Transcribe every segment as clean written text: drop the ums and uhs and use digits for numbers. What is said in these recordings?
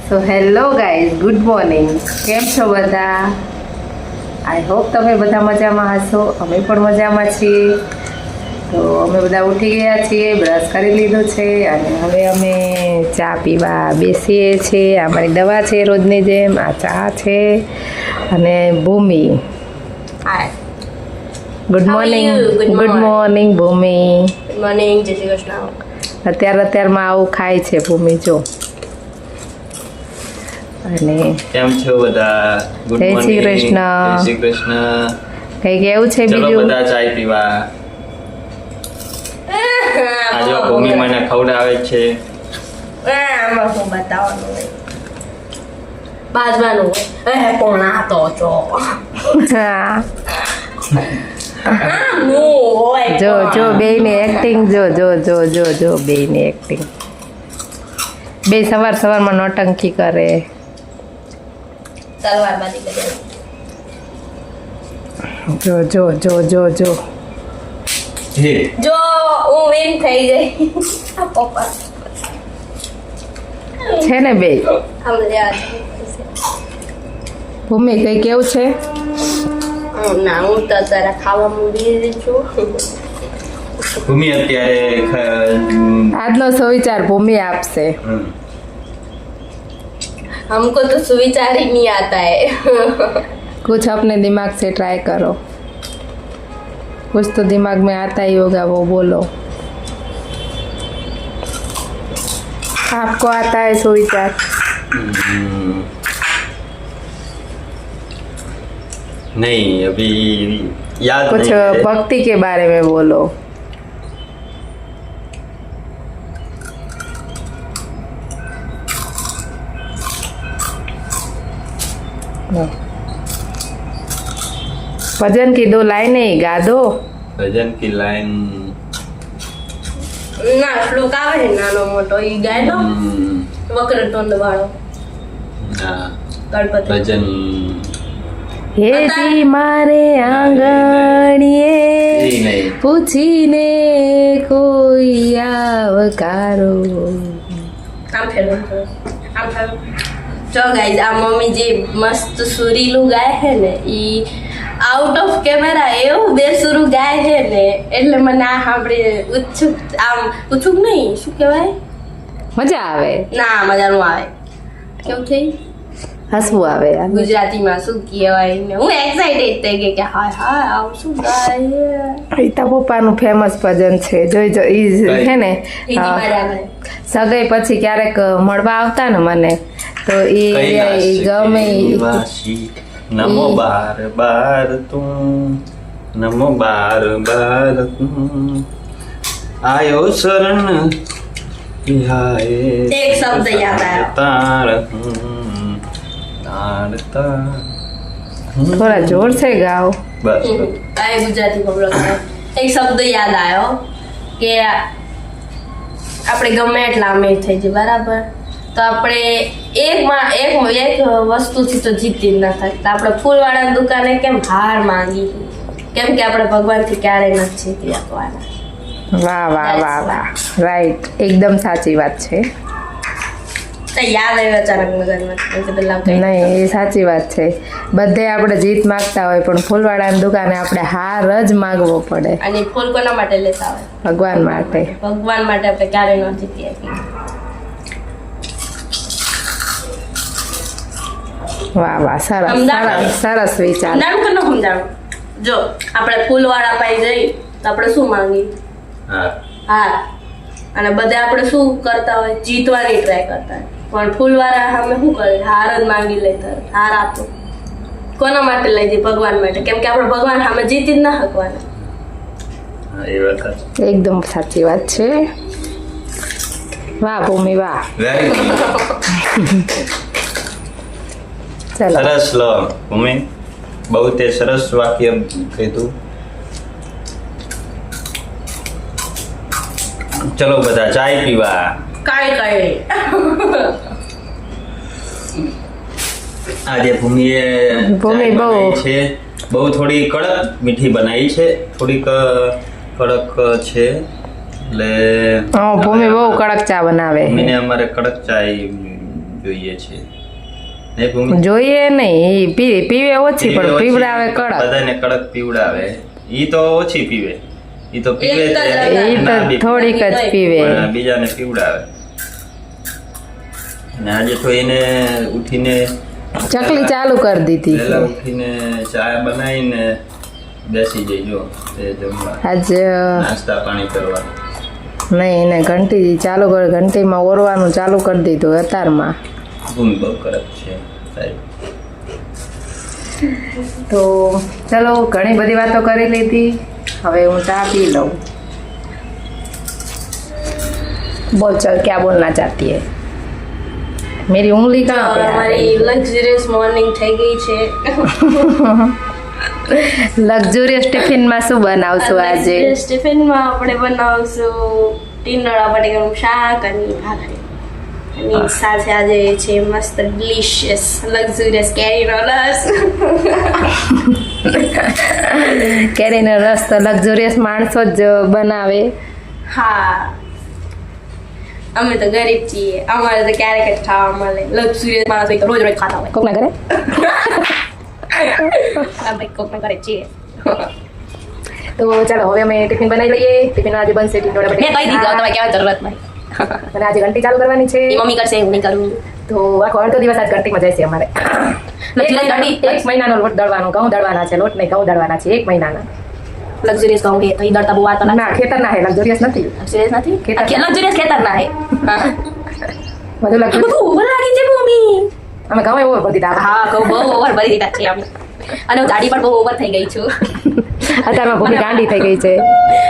So hello guys, good morning. કેમ છો બધા? આઈ હોપ તમે બધા મજામાં હશો. અમે પણ મજામાં છીએ. તો અમે બધા ઉઠી ગયા છીએ, બ્રશ કરી લીધો છે અને હવે અમે ચા પીવા બેસીએ છીએ. અમારી દવા છે રોજની જેમ, આ ચા છે અને Bhumi. Good morning. Good morning Bhumi. Good morning, જય શ્રી કૃષ્ણ. અત્યારમાં આવું ખાય છે ભૂમિ, જો. અને કેમ છો બધા? ગુડ જય શ્રી મોર્નિંગ. કૃષ્ણ. જય શ્રી કૃષ્ણ. કઈ કેવું છે ચલો બીજું? બધા ચાય પીવા. આજે ભૂમિ મને ખવડાવે છે. આમાં શું બતાવવાનું હોય? બાજવાનું હોય. કોણ આ તો છો? હા. હોય જો જો બેયની એક્ટિંગ જો જો જો જો જો બેયની એક્ટિંગ. બે સવારમાં નોટંકી કરે. તલવારબાજી કરે. જો જો જો જો જો હે જો હું વિન થઈ ગઈ. પપ્પા છે ને બે. સમજ્યા? ભૂમિ કઈ કેવું છે? ના, હું તો અત્યારે ખાવામાં બી છું. ભૂમિ અત્યારે આજનો સુવિચાર ભૂમિ આપશે. हमको तो सुविचार ही नहीं आता है. कुछ अपने दिमाग से ट्राई करो. कुछ तो दिमाग में आता ही होगा, वो बोलो. आपको आता है सुविचार? नहीं, अभी याद कुछ नहीं है। भक्ति के बारे में बोलो. भजन की 2 लाइनें ही गा दो. भजन की लाइन ના, શ્લોક આવે છે નાનો મોટો, ઈ ગાય દો. વક્રતુંડ વાળો हाँ, ગણપતિ. भजन હેજી મારે આંગણીએ नहीं नहीं પૂછીને કોઈ આવકારો. આમ ફેરવું છે. આમ ફેરવું. જો ગાઈઝ, આ મમ્મી જે મસ્ત સુરીલું ગાય છે ને, ઈ આઉટ ઓફ કેમેરા એવું બેસુરું ગાય છે ને, એટલે મને આ સાંભળી ઉત્સુક નહીં, શું કહેવાય? મજા આવે, ના, મજાનું આવે. કેવું થઈ? હસવું આવે. ગુજરાતીમાં શું કહેવાય ને, હું એક્સાઇટેડ થઈ ગઈ કે હાય હાય આવું શું ગાય. ઈતા પપ્પાનું ફેમસ ભજન છે. જોઈ જો ઈ છે ને બીજી વાર આવે. સગાઈ પછી ક્યારેક મળવા આવતા ને મને, તો ઈ ગમે ઈ- વાસી નમો બાર બાર તું, નમો બાર બાર તું, આયો શરણ તિહાએ એક શબ્દ યાદ આવ્યો. તાર તાર તાર. થોડા જોર से ગાઓ. બસ આ ગુજરાતી પકડો. એક શબ્દ યાદ આવ્યો કે આપણે ગમે એટલા અમીર થઈ જઈએ, બરાબર, તો આપણે એક વસ્તુથી તો જીતી જ ન શકતા. આપણે ફૂલવાળાની દુકાને કેમ હાર માંગી? કેમ કે આપણે ભગવાનથી ક્યારેય નથી જીતી શકવાના. વાહ વાહ વાહ વાહ, રાઈટ, એકદમ સાચી વાત છે. તો યાદ આવ્યું અચાનક મગજમાં. પેલા નહીં, એ સાચી વાત છે. બધે આપણે જીત માંગતા હોય, પણ ફૂલવાળાની દુકાને આપણે હાર જ માંગવો પડે. અને ફૂલ કોના માટે લેતા હોય? ભગવાન માટે. ભગવાન માટે આપણે ક્યારેય ન જીતી શકીએ. વાહ વાહ, સરસ સમજાણું? સરસ સરસ વિચાર. સમજાણું કે ન સમજાણું? જો આપણે ફૂલવાળા પાસે જઈ તો આપણે શું માંગી? હા હાર. અને બધે આપણે શું કરતા હોય? જીતવાની ટ્રાય કરતા હોય. પણ ફૂલવાળા સામે શું કરે? હાર જ માંગી લેતા હોય. હાર આપો. કોના માટે લઈ જઈએ? ભગવાન માટે. કેમ કે આપણે ભગવાન સામે જીતી જ ના શકવાના. હા, એ વાત સાચી. એકદમ સાચી વાત છે. વાહ ભૂમિ વાહ. Very good. ચલો સરસ લો ભૂમિ, બહુ તે સરસ વાક્ય કીધું. ચલો બધા ચાય પીવા. કાંઈ આજે ભૂમિએ ભૂમિ ચાય બહુ- બનાવી છે, બહુ થોડી કડક મીઠી બનાવી છે, થોડીક કડક છે, એટલે ભૂમિ બહુ કડક ચા બનાવે. ભૂમિને અમારે કડક ચાય જોઈએ છે. ને ભૂમિ જોઈએ નહીં, ઈ પીવે ઓછી પણ પીવડાવે કડક. બધાને કડક પીવડાવે. ઈ તો ઓછી પીવે, ઈ તો પીવે એક જ છે, ઈ તો ના બી થોડીક જ પીવે. પણ બીજાને પીવડાવે. અને આજે તો એને ઉઠીને ચકલી ચાલુ કરી દીધી વહેલા ઉઠીને ચા બનાવીને બેસી જઈજો તે જમવા, આજ નાસ્તા પાણી કરવા. નહીં એને ઘંટી ચાલુ કરી, ઘંટીમાં ઓરવાનું ચાલુ કરી દીધું અતારમાં. ભૂમિ બહુ કડક છે સાહેબ. તો ચલો ઘણી બધી વાતો કરી લીધી, હવે હું ચા પી લઉં. બોલ ચલ ક્યાં બોલના ચાહતી है? मेरी उंगली कहाँ पे है? हमारी लग्जरियस मॉर्निंग થઈ ગઈ છે. લક્ઝુરિયસ ટિફિનમાં શું બનાવશું આજે? ટિફિનમાં આપણે બનાવશું ટીંડોળા બટેકાનું શાક અને ભાખરી. અને સાથે આજે છે મસ્ત ડિલિશિયસ લક્ઝુરિયસ કેરીનો રસ. કેરીનો રસ તો લક્ઝુરિયસ માણસો જ બનાવે. હા, અમે તો ગરીબ છીએ, અમારે તો ક્યારેક જ ખાવા મળે. લક્ઝુરિયસ માણસો તો રોજ રોજ ખાતા હોય. કોકના ઘરે આપણે કોકના ઘરે છીએ. તો ચાલો હવે અમે ટિફિન બનાવી લઈએ. ટિફિન આજે બનશે ટીંડોળા મેં કહી દીધું, બટેકા. તમારે કહેવાની જરૂરત નહીં. અને આજે ઘંટી ચાલુ કરવાની છે. એ મમ્મી કરશે, હું નહીં કરું. તો આખો અડધો દિવસ આજ ઘંટીમાં જશે અમારે. એક મહિનાનો લોટ દળવાનો, ઘઉં દળવાના છે. લોટ નહીં, ઘઉં દળવાના છે 1 મહિનાના. લક્ઝુરિયસ કહું કે અહીં દળતા બહુ વાર તો ના ખેતરના હે, લક્ઝુરિયસ નથી. લક્ઝુરિયસ નથી. ખેતર. લક્ઝુરિયસ ખેતર ના હે. બધું લક્ઝુરિયસ. બધું ઓવર લાગી છે મમ્મી. અમે ઘઉં એવો બધી દાળ. હા, કહું બહુ ઓવર ભરી દીધા છે અમે. અને હું જાડી પણ બહુ ઓવર થઈ ગઈ છું. અત્યારમાં ભૂમિ ગાંડી થઈ ગઈ છે.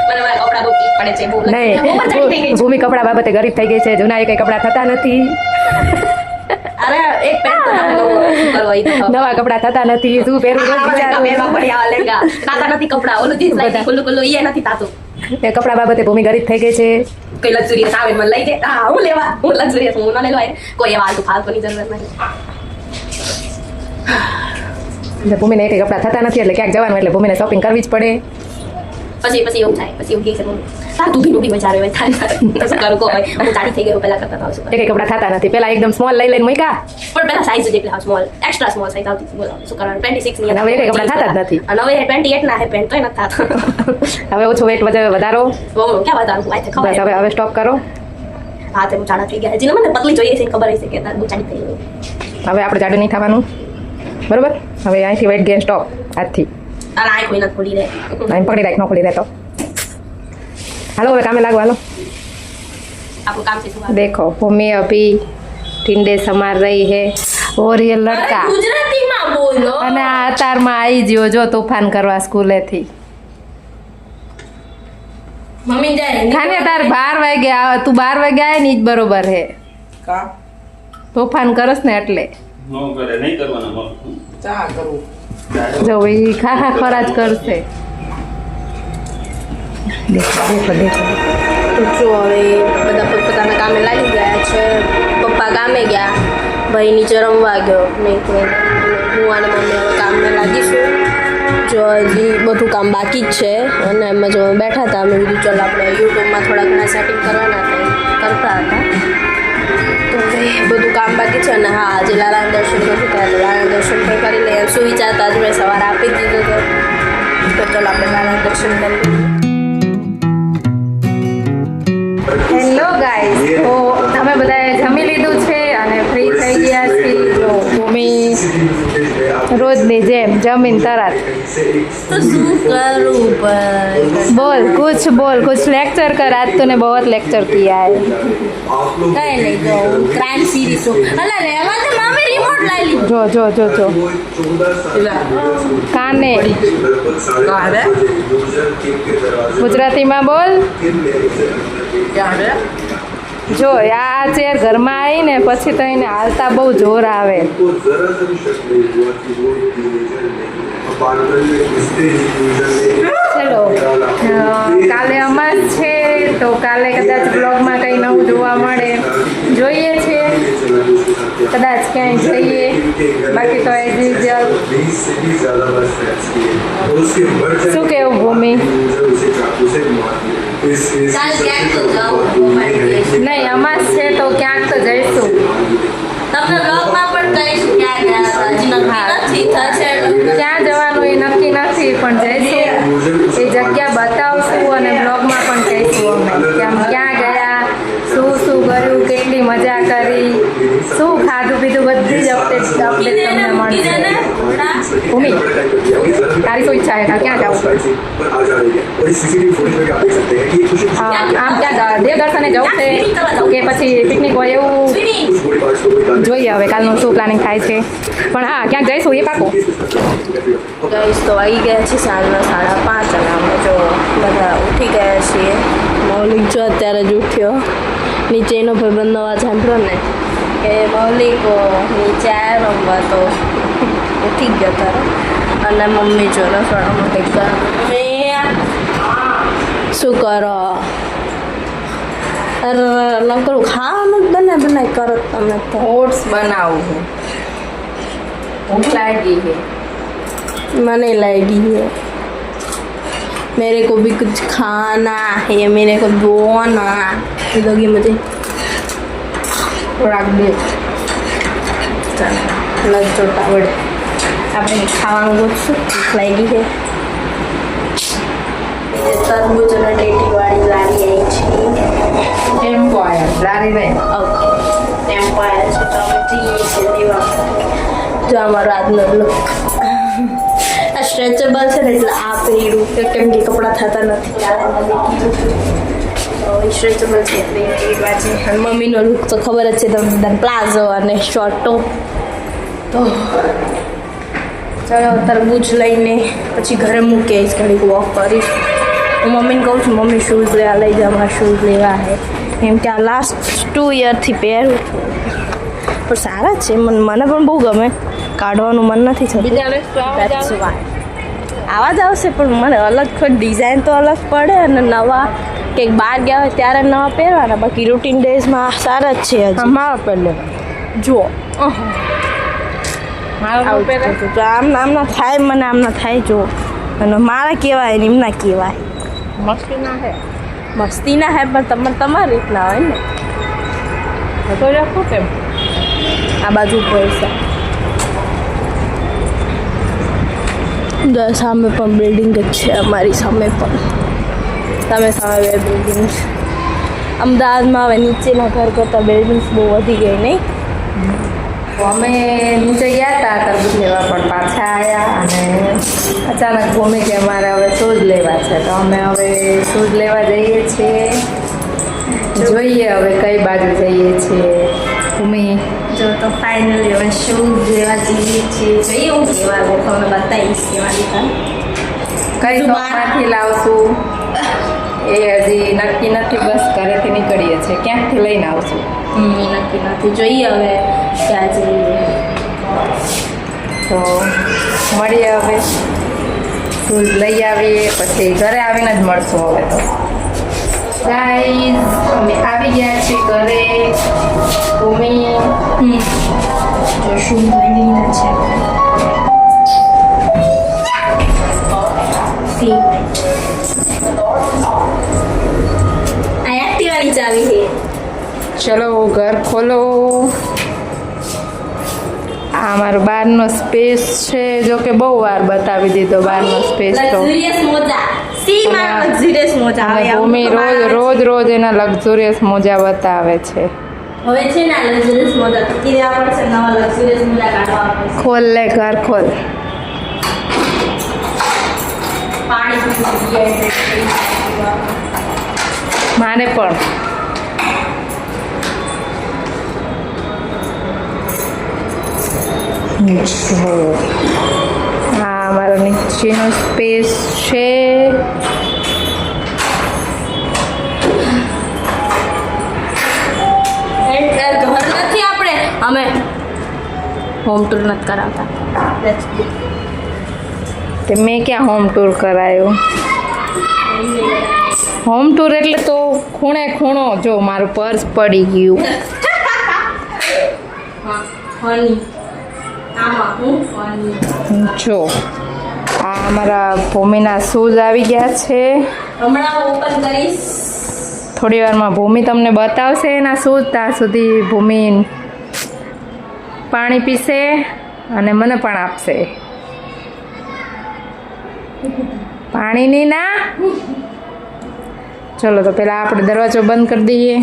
મને મારા કપડા બહુ પીક પડે છે, બહુ ઓવર જાડી થઈ ગઈ નહીં, છું. ભૂમિ કપડા બાબતે ગરીબ થઈ ગઈ છે. જૂના કઈ કપડા થતા નથી. અરે એક પેન્ટ તો નવો કરવો ઈ તો. નવા કપડા થતા નથી. શું પહેરું રોજ વિચારું. પહેરવા પડ્યા લેંગા. તાતા નથી કપડા, ઓલું જીન્સ લાગી ખુલ્લું ખુલ્લું ઈ નથી તાતું. એ કપડા બાબતે ભૂમિ ગરીબ થઈ ગઈ છે. કઈ લક્ઝુરિયસ આવે મને લઈ જાય. હા, હું લેવા, હું લક્ઝુરિયસ હું ના લેવા. કોઈ એવા આલતુ ફાલતુની જરૂરત નહીં. એટલે ભૂમિને કઈ કપડા થતા નથી, એટલે ક્યાંક જવાનું એટલે ભૂમિને શોપિંગ કરવી જ પડે. પછી એવું થાય, પછી એવું કહે છે મમ્મી તાર તું ભી વિચાર હોય થાય શું કરું કોઈ હું જાડી થઈ ગઈ પેલા કરતા આવશું એ કઈ કપડા થતા નથી. પેલા એકદમ સ્મોલ લઈ લઈને મૂક્યા. પણ પેલા સાઈઝ જેટલી હા સ્મોલ એક્સ્ટ્રા સ્મોલ સાઈઝ આવતી બોલો શું કરવાનું 26 ની અને હવે એ કઈ કપડા થતા જ નથી. અને હવે 28 ના હે પેન્ટ તોય નથી થતા. હવે ઓછો વેટ વધારો. બહુ ક્યાં વધારું આ તો બસ ખબર હવે સ્ટોપ કરો. હા તે હું જાડા થઈ ગયા જીને મને પતલી જોઈએ છે ખબર હશે કે તાર બહુ જાડી થઈ ગઈ. હવે આપણે જાડું નહીં થવાનું, બરોબર? હવે અહીંથી વેટ ગેન સ્ટોપ આજથી. આ આંખ કોઈ નથી ખોલી રહે અહીં પકડી રાખ, ન ખોલી રહેતો. હાલો હવે કામે લાગો, હાલો. આપણું કામ છે શું देखो भूमि अभी टिंडे समार रही है और ये लड़का ગુજરાતીમાં બોલો અને આ અતારમાં આવી ગયો જો તોફાન કરવા સ્કૂલેથી. મમ્મી જાય ખાને તાર 12 વાગે આવે, તું 12 વાગે આવે ને ઈ જ બરોબર હે. કા તોફાન કરસ ને એટલે નો કરે, નહીં કરવાના. ચા કરું. જો ઈ ખાખા ખરા જ કરશે. દેખો દેખો દેખો. તો જો હવે બધા પોતપોતાના કામે લાગી ગયા છે. પપ્પા કામે ગયા, ભાઈ નીચે રમવા ગયો. નહીં તો હું અને મમ્મી હવે કામને લાગીશું. જો હજી બધું કામ બાકી જ છે અને એમાં જો બેઠા હતા અમે કીધું ચાલ આપણે યુટ્યુબમાં થોડા ઘણા સેટિંગ કરવાના હતા કરતા હતા. તો હવે બધું કામ બાકી છે અને હા આજે લાલાના દર્શન નથી થયા તો લાલાના દર્શન પણ કરી લઈએ. શું વિચારતા જ મેં સવારે આપી જ દીધો હતો તો ચાલો આપણે લાલાના દર્શન કરીએ. હેલો ગાઈસ, તો અમે બધાએ જમી લીધું છે અને ફ્રી થઈ ગયા છીએ. જો ભૂમિ રોજની જેમ જમીન તરત તો શું કરું ભાઈ बोल कुछ लेक्चर कर. आज तूने बहुत लेक्चर किया है. કઈ નહીં જો ક્રાઇમ સિરીઝ અલા રેવા તો મામે રિમોટ લઈ લીધું. જો જો જો જો કાને કારે ગુજરાતીમાં બોલ. ક્યારે જો આ ચેર ઘરમાં આવી ને પછી તો એને હાલતા બહુ જોર આવે. ચલો કાલે અમાસ છે તો કાલે કદાચ બ્લોગમાં કંઈ નવું જોવા મળે, જોઈએ છે કદાચ ક્યાંય જઈએ. બાકી તો એઝ યુઝ્યુઅલ. શું કેવું ભૂમિ? કાલ ક્યાંક તો જાઉં નહીં અમાસ છે તો ક્યાંક તો જઈશું. તમે તમને બ્લોગમાં પણ કહીશું ક્યાં ગયા હતા. હજી નક્કી નથી થશે. ક્યાં જવાનું એ નક્કી નથી પણ જઈશું એ જગ્યા બતાવશું અને બ્લોગમાં પણ કહીશું અમે કે આમ ક્યાં ગયા, શું શું કર્યું, કેટલી મજા કરી, શું ખાધું પીધું, બધી જ અપડેટ તમને મળશે. ભૂમિ તારી શું ઈચ્છા છે ક્યાં જાવું? આમ ક્યાં દેવદર્શને જવું છે કે પછી પિકનિક હોય એવું જોઈએ હવે કાલનું શું પ્લાનિંગ થાય છે. પણ હા ક્યાંક જઈશું એ પાકો. ગાઈસ તો આવી ગયા છે સાંજના 5:30 અને અમે જો બધા ઉઠી ગયા છીએ. મૌલિક જો અત્યારે જ ઉઠ્યો. નીચે એનો ભાઈબંધનો અવાજ સાંભળ્યો ને કે મૌલિક નીચે આવ્યો રમવા તો ઉઠી ગયો તારો. અને મમ્મી જો રસોડામાં કંઈક કરે. શું કરો? અરે લંકડું ખાવાનું જ બનાય કરો તમે તો. ઓટ્સ બનાવું છું. ભૂખ લાગી છે. મને लगी है, मेरे को भी कुछ खाना है, मेरे को धोना. ये दोगी मुझे થોડાક દે લગ ચોટા વડે આપણે ખાવાનું ગોતશું. ભૂખ લાગી છે. તરબૂચ અને ટેટીવાળી લારી આવી છે. ટેમ્પો આવ્યા લારી નહીં. ઓકે ટેમ્પો આવ્યા છે તો અમે જઈએ છીએ લેવા. જો અમારો આજનો લુક આ સ્ટ્રેચેબલ છે ને એટલે આ પહેર્યું કેમ કે કપડાં થતા નથી. સ્ટ્રેચેબલ છે એટલે પહેરવા છે. અને મમ્મીનો લુક તો ખબર જ છે તમને બધાને, પ્લાઝો અને શોર્ટ ટોપ. તો ચાલો તરબૂચ લઈને પછી ઘરે મૂકી આવીશ, ઘડીક વોક કરીશ. હું મમ્મીને કહું છું મમ્મી શૂઝ લેવા લઈ જાઓ, મારા શૂઝ લેવા છે. કેમ કે આ લાસ્ટ 2 યરથી પહેરું પણ સારા છે. મને પણ બહુ ગમે, કાઢવાનું મન નથી થતું. આવા જ આવશે પણ મને અલગ થોડી ડિઝાઇન તો અલગ પડે અને નવા કંઈક બહાર ગયા હોય ત્યારે નવા પહેરવાના. બાકી રૂટીન ડેઝમાં સારા જ છે. હજી મારો પહેલે જુઓ મારો પહેલે તો આમના થાય, મને આમના થાય જો. અને મારા કહેવાય ને એમના કહેવાય. મસ્તી ના હે મસ્તી ના હે પણ તમે તમારી રીતના હોય ને. તો રાખો કેમ આ બાજુ પૈસા સામે પણ બિલ્ડિંગ જ છે. અમારી સામે પણ સામે બે બિલ્ડિંગ. અમદાવાદમાં હવે નીચેના ઘર કરતાં બિલ્ડિંગ્સ બહુ વધી ગઈ નહીં? અમે નીચે ગયા હતા તરબૂચ લેવા પણ પાછા આવ્યા અને અચાનક ભૂમિ કે અમારે હવે શૂઝ લેવા છે તો અમે હવે શૂઝ લેવા જઈએ છીએ. જોઈએ હવે કઈ બાજુ જઈએ છીએ. ભૂમિ જો તો ફાઇનલી હવે શૂઝ લેવા જઈએ છીએ. જોઈએ હું કેવા તમને બતાવીશ કેવા લીધા. કઈ શોપમાંથી લાવશું એ હજી નક્કી નથી. બસ ઘરેથી નીકળીએ છીએ, ક્યાંકથી લઈને આવશું. નક્કી નથી. જોઈએ હવે ક્યાં જઈએ. તો મળીએ હવે. શૂઝ લઈ આવીએ પછી ઘરે આવીને જ મળશું હવે. તો ગાઈઝ અમે આવી ગયા છીએ ઘરે. ભૂમિ જો શૂઝ લઈ લીધા છે. આ એક્ટિવાની ચાવી છે. ચલો ઘર ખોલો. આ અમારો બહારનો સ્પેસ છે. જો કે બહુ વાર બતાવી દીધો બહારનો સ્પેસ તો. લક્ઝુરિયસ મોજા. સી માં લક્ઝુરિયસ મોજા આવે. ભૂમિ રોજ એના લક્ઝુરિયસ મોજા બતાવે છે. હવે છે ને લક્ઝુરિયસ મોજા તો કીધા પડશે, નવા લક્ઝુરિયસ મોજા કાઢવા પડશે. ખોલ લે ઘર ખોલ. પાણી પીવું, માને પણ હા અમારો નીચેનો સ્પેસ છે. ઘર નથી આપણે, અમે હોમ ટૂર નથી કરાવતા. તે મેં ક્યાં હોમ ટૂર કરાયો? હોમ ટૂર એટલે તો ખૂણે ખૂણો. જો મારું પર્સ પડી ગયું. હની આમાં હું હની જો આ અમારા ભૂમિના શૂઝ આવી ગયા છે. હમણાં ઓપન કરીશ. થોડી વારમાં ભૂમિ તમને બતાવશે એના શૂઝ. ત્યાં સુધી ભૂમિ પાણી પીશે અને મને પણ આપશે. પાણીની ના. ચલો તો પહેલાં આપણે દરવાજો બંધ કરી દઈએ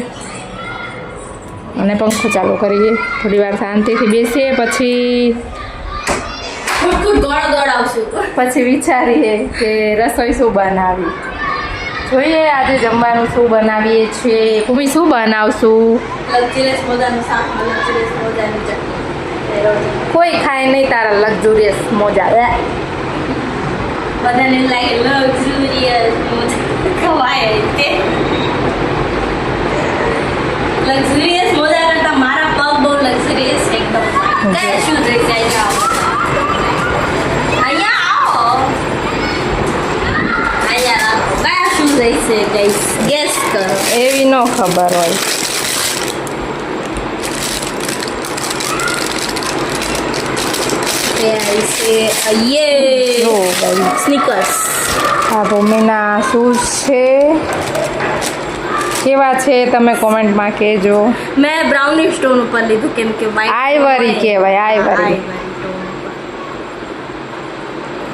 અને પંખો ચાલુ કરીએ. થોડી વાર શાંતિથી બેસીએ, પછી વિચારીએ કે રસોઈ શું બનાવી. જોઈએ આજે જમવાનું શું બનાવીએ છીએ. ભૂમિ શું બનાવશું? કોઈ ખાય નહીં તારા લક્ઝુરિયસ મોજા. બધાને લાગે લક્ઝુરિયસ ખવાય તે લક્ઝુરિયસ મોજા કરતા મારા પગ બહુ લક્ઝુરિયસ છે એકદમ. કયા શૂઝ લઈ જાય જાઓ અહીંયા આવો અહીંયા કયા શૂઝ લઈ છે ગાઈસ ગેસ કરો. એવી ન ખબર હોય. જો ગાઈસ, સ્નીકર્સ આ ભૂમિના શૂઝ છે. કેવા છે તમે કોમેન્ટમાં કહેજો. મેં બ્રાઉની સ્ટોન ઉપર લીધું કેમ કે આઈવરી કહેવાય, આઈવરી.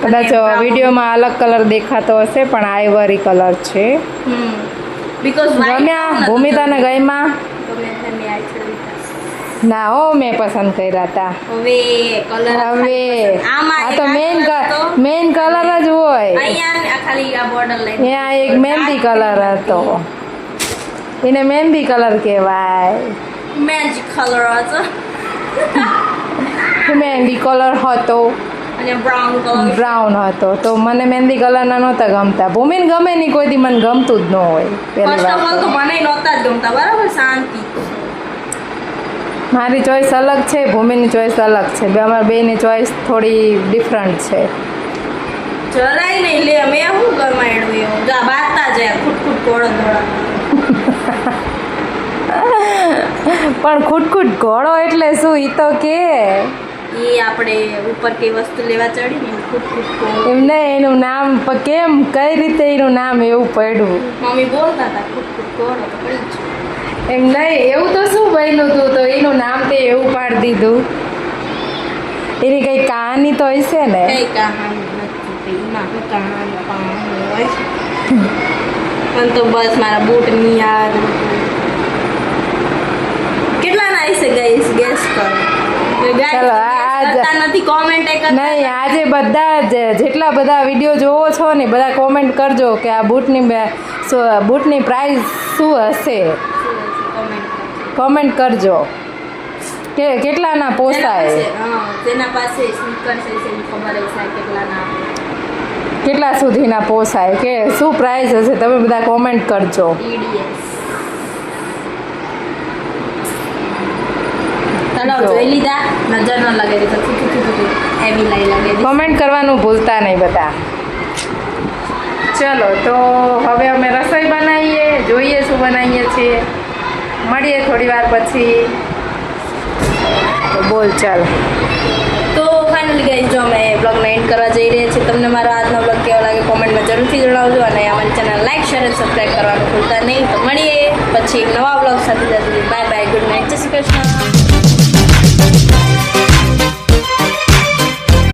કદાચ વિડીયોમાં અલગ કલર દેખાતો હશે પણ આઈવરી કલર છે. બીકોઝ ગમ્યા ભૂમિ તને ગમ્યા? ના હો, મેં પસંદ કર્યા હતા. હવે કલર હવે આ તો મેઇન કલર જ હોય. અહીંયા ખાલી આ બોર્ડર લાઈન ત્યાં એક મહેંદી કલર હતો, એને મહેંદી કલર કહેવાય. મેજિક કલર હતો મહેંદી કલર હતો અને બ્રાઉન હતો. તો મને મહેંદી કલરના નહોતા ગમતા. ભૂમિને ગમે નહીં, કોઈ દી મને ગમતું જ ન હોય. પહેલી ફર્સ્ટ ઓફ ઓલ તો વાત મને નહોતા જ ગમતા. બરાબર, શાંતિ. મારી ચોઈસ અલગ છે, ભૂમિની ચોઈસ અલગ છે. અમારા બેની ચોઈસ થોડી ડિફરન્ટ છે. જરાય નહીં લે મેં શું ગમાડ્યું એવું જા બાતા જાય ખુટ ઘોડો દોડા. પણ ખુટખુટ ઘોડો એટલે શું ઈ તો કે એ આપણે ઉપર કઈ વસ્તુ લેવા ચડી ને ખુટ ઘોડો. એમને એનું નામ કેમ કઈ રીતે એનું નામ એવું પડ્યું મમ્મી બોલતા હતા ખુટ ઘોડો તો પડી જ. એમ નહીં, એવું તો શું બન્યું તું તો એનું નામ તે એવું પાડી દીધું? એની કઈ કહાની તો હશે ને? કઈ કહાની નથી એમાં શું કહાની હોય. મને તો બસ મારા બૂટ ની યાદ. કેટલા ના હશે ગઈસ ગેસ કરો. ચાલો નથી કોમેન્ટ નહીં, આજે બધા જેટલા બધા વિડીયો જોવો છો ને બધા કોમેન્ટ કરજો કે આ બૂટની પ્રાઇસ શું હશે. કોમેન્ટ કરજો કે કેટલાના પોસાય. તેના પાસે સ્નીકર્સ હશે ખબર હશે કેટલાના કેટલા સુધીના પોસાય કે શું પ્રાઇસ હશે તમે બધા કોમેન્ટ કરજો. જોઈ લીધા નજર ન લાગે તો હેવી લાઈ લાગે. કોમેન્ટ કરવાનું ભૂલતા નહીં બધા. ચલો તો હવે અમે રસોઈ બનાવીએ, જોઈએ શું બનાવીએ છીએ. મળીએ થોડી વાર પછી. તો બોલ ચાલ. તો ફાઇનલી ગાઈસ જો અમે બ્લોગને એન્ડ કરવા જઈ રહ્યા છીએ. તમને મારો આજનો બ્લોગ કેવો લાગે કોમેન્ટમાં જરૂરથી જણાવજો અને અમારી ચેનલ લાઈક શેર અને સબસ્ક્રાઈબ કરવાનું ભૂલતા નહીં. તો મળીએ પછી નવા બ્લોગ સાથે. બાય બાય, ગુડ નાઇટ, જય શ્રી કૃષ્ણ.